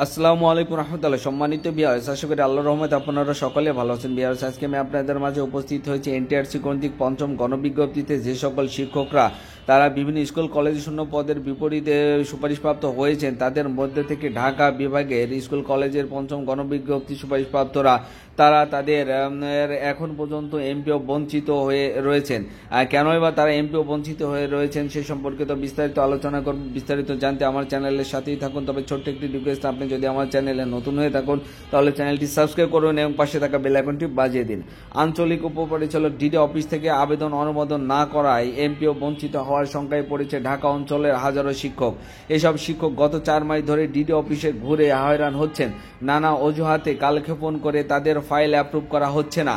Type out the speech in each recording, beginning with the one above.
আসসালামু আলাইকুম রহমতুল্লাহ। সম্মানিত ভিউয়ার্স, আশা করি আল্লাহর রহমতে আপনারা সকলে ভালো আছেন। ভিউয়ার্স, আজকে আমি আপনাদের মাঝে উপস্থিত হয়েছি এনটিআরসি কর্তৃক পঞ্চম গণবিজ্ঞপ্তিতে যে সকল শিক্ষকরা তারা বিভিন্ন স্কুল কলেজে শূন্য পদের বিপরীতে সুপারিশপ্রাপ্ত হয়েছেন, তাদের মধ্যে থেকে ঢাকা বিভাগের স্কুল কলেজের পঞ্চম গণবিজ্ঞপ্তি সুপারিশপ্রাপ্তরা তারা তাদের এখন পর্যন্ত এমপিও বঞ্চিত হয়ে রয়েছেন। কেনই বা তারা এমপিও বঞ্চিত হয়ে রয়েছেন সে সম্পর্কিত বিস্তারিত আলোচনা করব। বিস্তারিত জানতে আমার চ্যানেলের সাথেই থাকুন। তবে ছোট্ট একটি রিকোয়েস্ট, আপনি যদি আমার চ্যানেলে নতুন হয়ে থাকুন তাহলে চ্যানেলটি সাবস্ক্রাইব করুন এবং পাশে থাকা বেল আইকনটি বাজিয়ে দিন। আঞ্চলিক উপপরিচালক ডিডি অফিস থেকে আবেদন অনুমোদন না করায় এমপিও বঞ্চিত হওয়ার সংখ্যায় পড়েছে ঢাকা অঞ্চলের হাজারো শিক্ষক। এসব শিক্ষক গত 4 মাস ধরে ডিডি অফিসে ঘুরে হয়রান হচ্ছেন। নানা অজুহাতে কালক্ষেপণ করে তাদের ফাইল অ্যাপ্রুভ করা হচ্ছে না।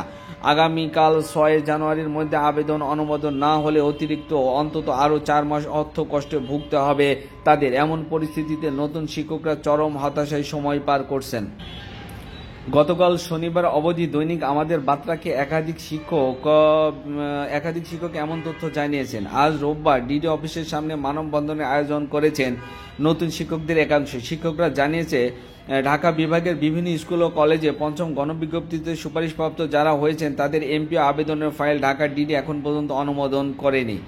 আগামীকাল 6 জানুয়ারির মধ্যে আবেদন অনুমোদন না হলে অতিরিক্ত অন্তত আরও 4 মাস অর্থ কষ্টে ভুগতে হবে তাদের। এমন পরিস্থিতিতে নতুন শিক্ষকরা চরম হতাশায় সময় পার করছেন। গতকাল শনিবার অবধি দৈনিক আমাদের বার্তাকে একাধিক শিক্ষক এমন তথ্য জানিয়েছেন। আজ রোববার ডিডি অফিসের সামনে মানববন্ধনের আয়োজন করেছেন নতুন শিক্ষকদের একাংশ। শিক্ষকরা জানিয়েছে, ঢাকা বিভাগের বিভিন্ন স্কুল ও কলেজে পঞ্চম গণবিজ্ঞপ্তিতে সুপারিশপ্রাপ্ত যারা হয়েছেন তাদের এমপিও আবেদনের ফাইল ঢাকা ডিডি এখন পর্যন্ত অনুমোদন করেনি।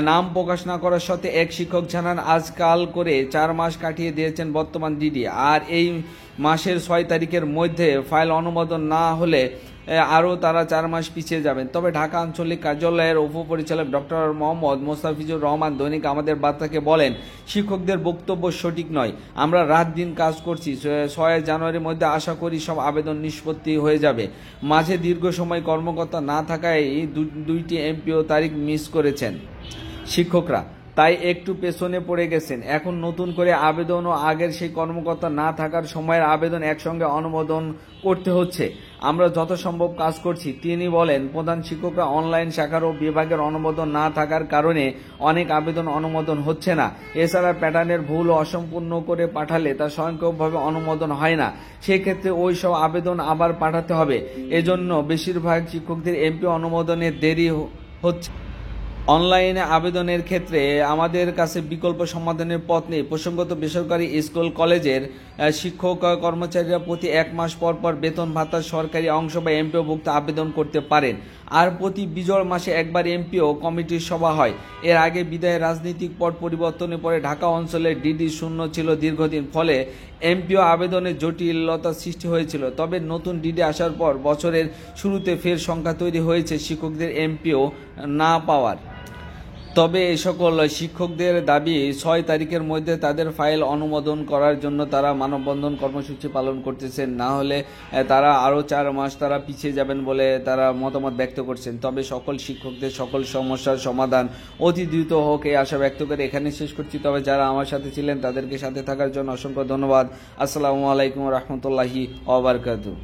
নাম প্রকাশ না করার সত্ত্বে এক শিক্ষক জানান, আজকাল করে 4 মাস কাটিয়ে দিয়েছেন বর্তমান ডিডি, আর এই মাসের 6 তারিখের মধ্যে ফাইল অনুমোদন না হলে আরও তারা 4 মাস পিছিয়ে যাবেন। তবে ঢাকা আঞ্চলিক কার্যালয়ের উপপরিচালক ডক্টর মোহাম্মদ মোস্তাফিজুর রহমান দৈনিক আমাদের বার্তাকে বলেন, শিক্ষকদের বক্তব্য সঠিক নয়। আমরা রাত দিন কাজ করছি। 6 জানুয়ারির মধ্যে আশা করি সব আবেদন নিষ্পত্তি হয়ে যাবে। মাঝে দীর্ঘ সময় কর্মকর্তা না থাকায় দুইটি এমপিও তারিখ মিস করেছেন শিক্ষকরা, তাই একটু পেছনে পড়ে গেছেন। এখন নতুন করে আবেদন ও আগের সেই কর্মকর্তা না থাকার সময়ের আবেদন একসঙ্গে অনুমোদন করতে হচ্ছে। আমরা যত সম্ভব কাজ করছি, তিনি বলেন। প্রধান শিক্ষকরা অনলাইন শাখার ও বিভাগের অনুমোদন না থাকার কারণে অনেক আবেদন অনুমোদন হচ্ছে না। এছাড়া প্যাটার্নের ভুল ও অসম্পূর্ণ করে পাঠালে তা স্বয়ংক্রিয়ভাবে অনুমোদন হয় না। সেক্ষেত্রে ওই সব আবেদন আবার পাঠাতে হবে। এজন্য বেশিরভাগ শিক্ষকদের এমপি অনুমোদনে দেরি হচ্ছে। অনলাইনে আবেদনের ক্ষেত্রে আমাদের কাছে বিকল্প সমাধানের পথ নেই। প্রসঙ্গত, বেসরকারি স্কুল কলেজের শিক্ষক কর্মচারীরা প্রতি 1 মাস পর পর বেতন ভাতার সরকারি অংশ বা এমপিওভুক্ত আবেদন করতে পারেন। আর প্রতি বিজোড় মাসে একবার এমপিও কমিটির সভা হয়। এর আগে বিদায়ের রাজনৈতিক পট পরিবর্তনের পরে ঢাকা অঞ্চলের ডিডি শূন্য ছিল দীর্ঘদিন, ফলে এমপিও আবেদনের জটিলতা সৃষ্টি হয়েছিল। তবে নতুন ডিডি আসার পর বছরের শুরুতে ফের সংখ্যা তৈরি হয়েছে শিক্ষকদের এমপিও না পাওয়ার। তবে এই সকল শিক্ষকদের দাবি 6 তারিখের মধ্যে তাদের ফাইল অনুমোদন করার জন্য তারা মানববন্ধন কর্মসূচি পালন করতেছেন। না হলে তারা আরও 4 মাস তারা পিছিয়ে যাবেন বলে তারা মতামত ব্যক্ত করছেন। তবে সকল শিক্ষকদের সকল সমস্যার সমাধান অতি দ্রুত হোক এই আশা ব্যক্ত করে এখানে শেষ করছি। তবে যারা আমার সাথে ছিলেন তাদেরকে সাথে থাকার জন্য অসংখ্য ধন্যবাদ। আসসালামু আলাইকুম রহমতুল্লাহি ওয়া বারাকাতুহু।